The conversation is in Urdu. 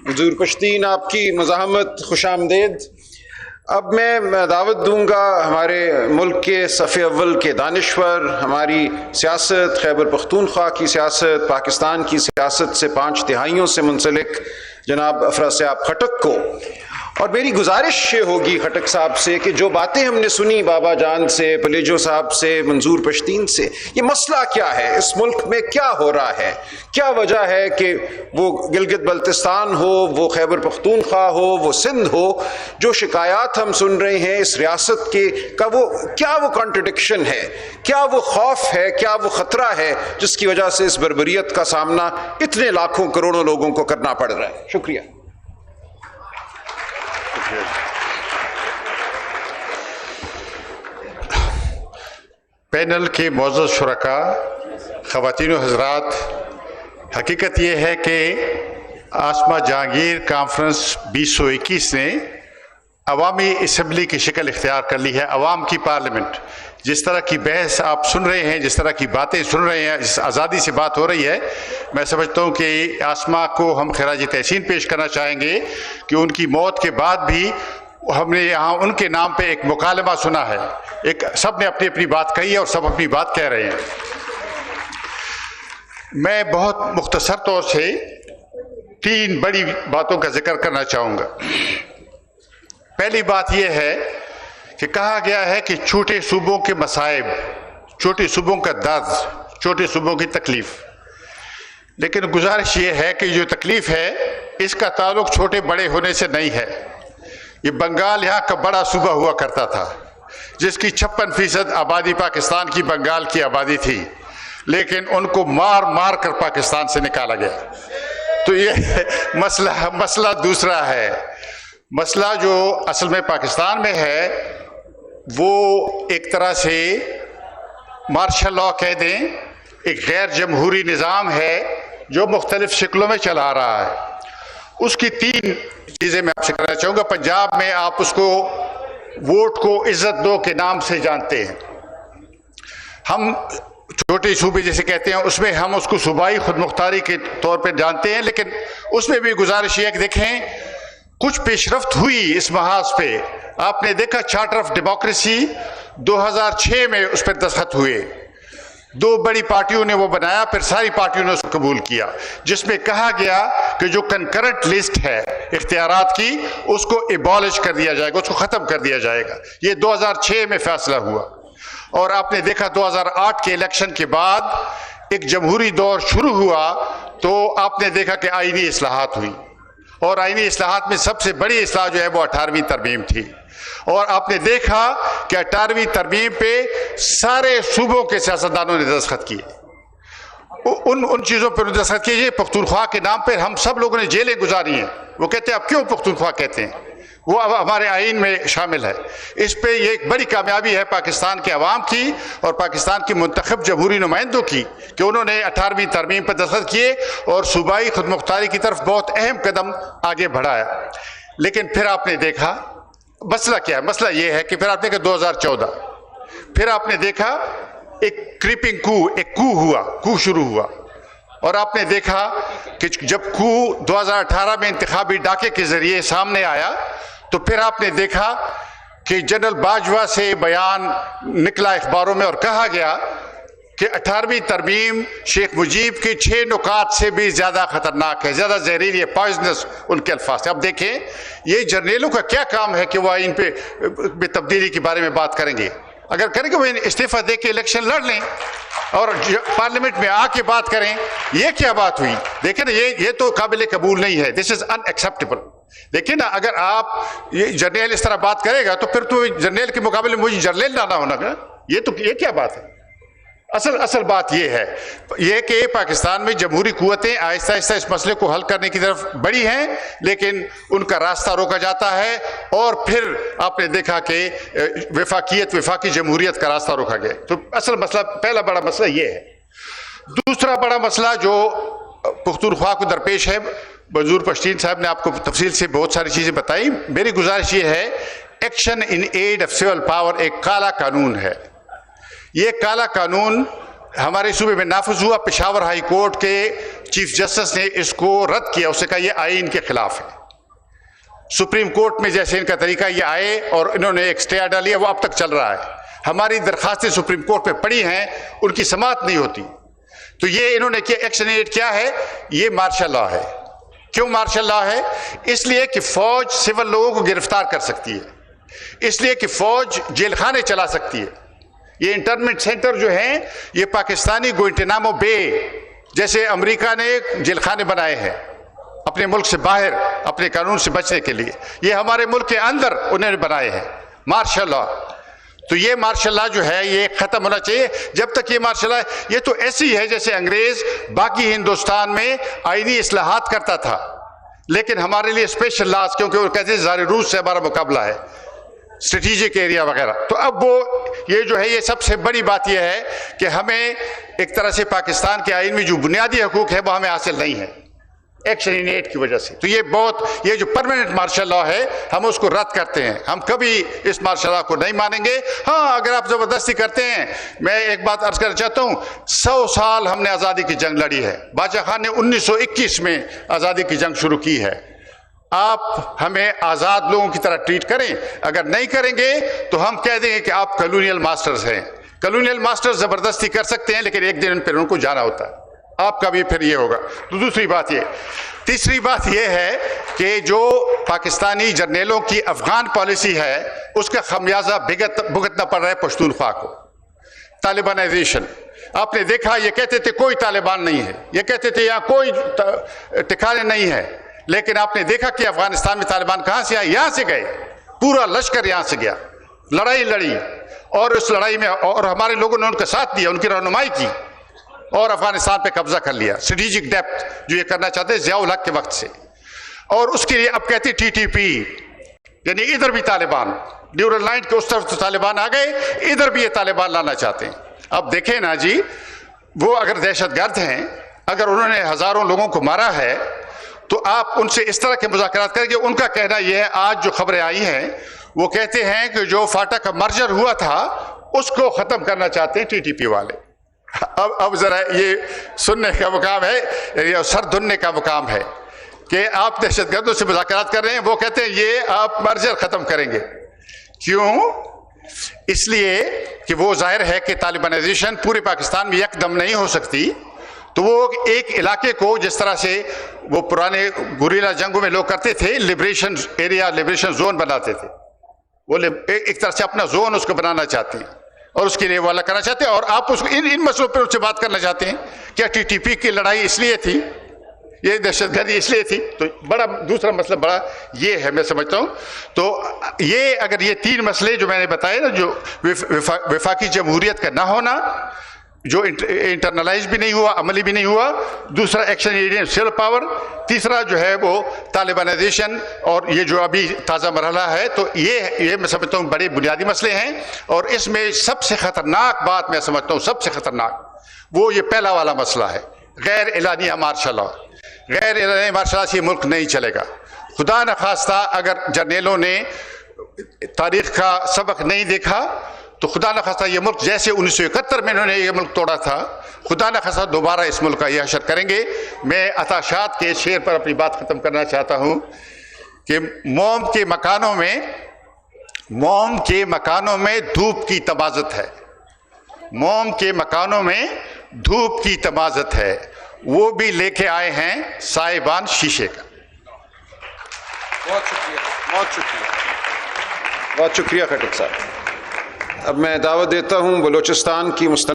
منظور پشتین آپ کی مزاحمت خوش آمدید۔ اب میں دعوت دوں گا ہمارے ملک کے صف اول کے دانشور، ہماری سیاست، خیبر پختونخوا کی سیاست، پاکستان کی سیاست سے 5 دہائیوں سے منسلک جناب افراسیاب خٹک کو، اور میری گزارش یہ ہوگی خٹک صاحب سے کہ جو باتیں ہم نے سنی بابا جان سے، پلیجو صاحب سے، منظور پشتین سے، یہ مسئلہ کیا ہے، اس ملک میں کیا ہو رہا ہے، کیا وجہ ہے کہ وہ گلگت بلتستان ہو، وہ خیبر پختونخوا ہو، وہ سندھ ہو، جو شکایات ہم سن رہے ہیں اس ریاست کے کا کیا وہ کانٹرڈکشن ہے، کیا وہ خوف ہے، کیا وہ خطرہ ہے جس کی وجہ سے اس بربریت کا سامنا اتنے لاکھوں کروڑوں لوگوں کو کرنا پڑ رہا ہے۔ شکریہ۔ پینل کے معزز شرکاء، خواتین و حضرات، حقیقت یہ ہے کہ آسما جہانگیر کانفرنس 2021 نے عوامی اسمبلی کی شکل اختیار کر لی ہے، عوام کی پارلیمنٹ۔ جس طرح کی بحث آپ سن رہے ہیں، جس طرح کی باتیں سن رہے ہیں، جس آزادی سے بات ہو رہی ہے، میں سمجھتا ہوں کہ آسما کو ہم خراج تحسین پیش کرنا چاہیں گے کہ ان کی موت کے بعد بھی ہم نے یہاں ان کے نام پہ ایک مکالمہ سنا ہے، سب نے اپنی اپنی بات کہی ہے اور سب اپنی بات کہہ رہے ہیں۔ میں بہت مختصر طور سے 3 بڑی باتوں کا ذکر کرنا چاہوں گا۔ پہلی بات یہ ہے کہ کہا گیا ہے کہ چھوٹے صوبوں کے مصائب، چھوٹے صوبوں کا درد، چھوٹے صوبوں کی تکلیف، لیکن گزارش یہ ہے کہ جو تکلیف ہے اس کا تعلق چھوٹے بڑے ہونے سے نہیں ہے۔ یہ بنگال یہاں کا بڑا صوبہ ہوا کرتا تھا جس کی 56% آبادی پاکستان کی بنگال کی آبادی تھی، لیکن ان کو مار مار کر پاکستان سے نکالا گیا۔ تو یہ مسئلہ دوسرا ہے۔ مسئلہ جو اصل میں پاکستان میں ہے وہ ایک طرح سے مارشل لاء کہہ دیں، ایک غیر جمہوری نظام ہے جو مختلف شکلوں میں چلا رہا ہے۔ اس کی 3 چیزیں میں آپ سے کرنا چاہوں گا۔ پنجاب میں آپ اس کو ووٹ کو عزت دو کے نام سے جانتے ہیں، ہم چھوٹے صوبے جیسے کہتے ہیں، اس میں ہم اس کو صوبائی خود مختاری کے طور پہ جانتے ہیں، لیکن اس میں بھی گزارش یہ کہ دیکھیں کچھ پیش رفت ہوئی اس محاذ پہ۔ آپ نے دیکھا چارٹر آف ڈیموکریسی 2006 میں اس پر دستخط ہوئے، 2 بڑی پارٹیوں نے وہ بنایا، پھر ساری پارٹیوں نے اس کو قبول کیا، جس میں کہا گیا کہ جو کنکرنٹ لسٹ ہے اختیارات کی اس کو ایبالش کر دیا جائے گا، اس کو ختم کر دیا جائے گا۔ یہ 2006 میں فیصلہ ہوا، اور آپ نے دیکھا 2008 کے الیکشن کے بعد ایک جمہوری دور شروع ہوا تو آپ نے دیکھا کہ آئینی اصلاحات ہوئی، اور آئینی اصلاحات میں سب سے بڑی اصلاح جو ہے وہ 18ویں ترمیم تھی، اور آپ نے دیکھا کہ 18ویں ترمیم پہ سارے صوبوں کے سیاستدانوں نے دستخط کیے، ان چیزوں پر دستخط کیے۔ پختونخوا کے نام پر ہم سب لوگوں نے جیلیں گزاری ہیں، وہ کہتے ہیں اب کیوں پختونخوا کہتے ہیں، وہ اب ہمارے آئین میں شامل ہے۔ اس پہ یہ ایک بڑی کامیابی ہے پاکستان کے عوام کی اور پاکستان کے منتخب جمہوری نمائندوں کی کہ انہوں نے 18ویں ترمیم پر دستخط کیے اور صوبائی خود مختاری کی طرف بہت اہم قدم آگے بڑھایا۔ لیکن پھر آپ نے دیکھا مسئلہ کیا ہے، مسئلہ یہ ہے کہ پھر آپ نے دیکھا 2014، پھر آپ نے دیکھا ایک کریپنگ کو شروع ہوا، اور آپ نے دیکھا کہ جب کو 2018 میں انتخابی ڈاکے کے ذریعے سامنے آیا تو پھر آپ نے دیکھا کہ جنرل باجوہ سے بیان نکلا اخباروں میں اور کہا گیا کہ 18ویں ترمیم شیخ مجیب کے 6 نکات سے بھی زیادہ خطرناک ہے، زیادہ زہریلی ہے، پوائزنس ان کے الفاظ تھے۔ اب دیکھیں یہ جرنیلوں کا کیا کام ہے کہ وہ آئین پہ تبدیلی کے بارے میں بات کریں گے؟ اگر کریں گے وہ استعفیٰ دے کے الیکشن لڑ لیں اور پارلیمنٹ میں آ کے بات کریں۔ یہ کیا بات ہوئی؟ دیکھیں نا، یہ تو قابل قبول نہیں ہے، دس از ان ایکسیپٹیبل۔ دیکھیں نا، اگر آپ یہ جرنیل اس طرح بات کرے گا تو پھر تو جرنیل کے مقابلے میں مجھے جرنیل لانا ہونا گا، یہ کیا بات ہے؟ اصل بات یہ ہے کہ پاکستان میں جمہوری قوتیں آہستہ آہستہ اس مسئلے کو حل کرنے کی طرف بڑھی ہیں، لیکن ان کا راستہ روکا جاتا ہے، اور پھر آپ نے دیکھا کہ وفاقی جمہوریت کا راستہ روکا گیا۔ تو اصل مسئلہ، پہلا بڑا مسئلہ یہ ہے۔ دوسرا بڑا مسئلہ جو پختونخوا کو درپیش ہے، منظور پشتین صاحب نے آپ کو تفصیل سے بہت ساری چیزیں بتائی، میری گزارش یہ ہے action in aid of civil power ایک کالا قانون ہے۔ یہ کالا قانون ہمارے صوبے میں نافذ ہوا، پشاور ہائی کورٹ کے چیف جسٹس نے اس کو رد کیا، اسے کہا یہ آئین کے خلاف ہے۔ سپریم کورٹ میں جیسے ان کا طریقہ یہ آئے اور انہوں نے ایک اسٹے ڈالی ہے، وہ اب تک چل رہا ہے۔ ہماری درخواستیں سپریم کورٹ میں پڑی ہیں، ان کی سماعت نہیں ہوتی۔ تو یہ انہوں نے کیا ایکشن ایڈ کیا ہے، یہ مارشل لا ہے۔ کیوں مارشل لا ہے؟ اس لیے کہ فوج سول لوگوں کو گرفتار کر سکتی ہے، اس لیے کہ فوج جیل خانے چلا سکتی ہے۔ یہ انٹرنمنٹ سینٹر جو ہیں یہ پاکستانی گوئنٹنامو بے جیسے امریکہ نے جیل خانے بنائے ہیں اپنے ملک سے باہر اپنے قانون سے بچنے کے لیے، یہ ہمارے ملک کے اندر انہوں نے بنائے ہیں مارشل لا۔ تو یہ مارشل لا جو ہے یہ ختم ہونا چاہیے۔ جب تک یہ مارشل لا، یہ تو ایسی ہے جیسے انگریز باقی ہندوستان میں آئینی اصلاحات کرتا تھا، لیکن ہمارے لیے اسپیشل لاز، کیونکہ وہ کہتے ہیں زار روس سے ہمارا مقابلہ ہے، اسٹریٹجک ایریا وغیرہ۔ تو اب وہ یہ جو ہے، یہ سب سے بڑی بات یہ ہے کہ ہمیں ایک طرح سے پاکستان کے آئین میں جو بنیادی حقوق ہے وہ ہمیں حاصل نہیں ہے ایکشن ان ایڈ کی وجہ سے۔ تو یہ جو پرماننٹ مارشل لا ہے ہم اس کو رد کرتے ہیں، ہم کبھی اس مارشل لا کو نہیں مانیں گے۔ ہاں اگر آپ زبردستی کرتے ہیں، میں ایک بات عرض کرنا چاہتا ہوں، 100 سال ہم نے آزادی کی جنگ لڑی ہے، باچا خان نے 1921 میں آزادی کی جنگ شروع کی ہے۔ آپ ہمیں آزاد لوگوں کی طرح ٹریٹ کریں، اگر نہیں کریں گے تو ہم کہہ دیں گے کہ آپ کلونیل ماسٹرز ہیں۔ کلونیل ماسٹرز زبردستی کر سکتے ہیں لیکن ایک دن پھر ان کو جانا ہوتا ہے، آپ کا بھی پھر یہ ہوگا۔ تو دوسری بات یہ، تیسری بات یہ ہے کہ جو پاکستانی جرنیلوں کی افغان پالیسی ہے اس کا خمیازہ بھگتنا پڑ رہا ہے پشتونخوا کو۔ طالبانائزیشن آپ نے دیکھا، یہ کہتے تھے کوئی طالبان نہیں ہے، یہ کہتے تھے یہاں کوئی ٹھکانے نہیں ہے، لیکن آپ نے دیکھا کہ افغانستان میں طالبان کہاں سے آئے؟ یہاں سے گئے، پورا لشکر یہاں سے گیا، لڑائی لڑی، اور اس لڑائی میں اور ہمارے لوگوں نے ان کا ساتھ دیا، ان کی رہنمائی کی اور افغانستان پہ قبضہ کر لیا۔ اسٹریٹجک ڈیپتھ جو یہ کرنا چاہتے ہیں ضیاء الحق کے وقت سے، اور اس کے لیے اب کہتے ٹی ٹی پی، یعنی ادھر بھی طالبان، ڈیورل لائن کے اس طرف تو طالبان آ گئے، ادھر بھی یہ طالبان لانا چاہتے ہیں۔ اب دیکھیں نا جی، وہ اگر دہشت گرد ہیں، اگر انہوں نے ہزاروں لوگوں کو مارا ہے تو آپ ان سے اس طرح کے مذاکرات کریں گے۔ ان کا کہنا یہ ہے، آج جو خبریں آئی ہیں وہ کہتے ہیں کہ جو فاٹا کا مرجر ہوا تھا اس کو ختم کرنا چاہتے ہیں ٹی ٹی پی والے۔ اب ذرا یہ سننے کا مقام ہے، یہ سر دھننے کا مقام ہے کہ آپ دہشت گردوں سے مذاکرات کر رہے ہیں، وہ کہتے ہیں یہ آپ مرجر ختم کریں گے۔ کیوں؟ اس لیے کہ وہ ظاہر ہے کہ طالبانائزیشن پورے پاکستان میں یک دم نہیں ہو سکتی، تو وہ ایک علاقے کو جس طرح سے وہ پرانے گوریلا جنگوں میں لوگ کرتے تھے، لبریشن ایریا، لبریشن زون بناتے تھے، وہ ایک طرح سے اپنا زون اس کو بنانا چاہتے ہیں اور اس کے لیے وہ الگ کرنا چاہتے ہیں، اور آپ اس کو ان مسئلوں پر اس سے بات کرنا چاہتے ہیں۔ کیا ٹی ٹی پی کی لڑائی اس لیے تھی، یہ دہشت گردی اس لیے تھی؟ تو بڑا دوسرا مسئلہ بڑا یہ ہے، میں سمجھتا ہوں۔ تو یہ اگر یہ تین مسئلے جو میں نے بتائے نا، جو وفاقی جمہوریت کا نہ ہونا، جو انٹرنلائز بھی نہیں ہوا، عملی بھی نہیں ہوا، دوسرا ایکشن ایڈین سیل پاور، تیسرا جو ہے وہ طالبانائزیشن، اور یہ جو ابھی تازہ مرحلہ ہے، تو یہ میں سمجھتا ہوں بڑے بنیادی مسئلے ہیں۔ اور اس میں سب سے خطرناک بات میں سمجھتا ہوں، سب سے خطرناک وہ یہ پہلا والا مسئلہ ہے، غیر اعلانیہ مارشل لا۔ غیر اعلانیہ مارشل لا سے یہ ملک نہیں چلے گا۔ خدا نخواستہ اگر جرنیلوں نے تاریخ کا سبق نہیں دیکھا تو خدا نخواستہ یہ ملک جیسے 1971 میں انہوں نے یہ ملک توڑا تھا، خدا نخواستہ دوبارہ اس ملک کا یہ حشر کریں گے۔ میں عطا شاد کے شعر پر اپنی بات ختم کرنا چاہتا ہوں کہ موم کے مکانوں میں دھوپ کی تمازت ہے، موم کے مکانوں میں دھوپ کی تمازت ہے، وہ بھی لے کے آئے ہیں سائبان شیشے کا۔ بہت شکریہ، بہت شکریہ، بہت شکریہ خٹک صاحب۔ اب میں دعوت دیتا ہوں بلوچستان کی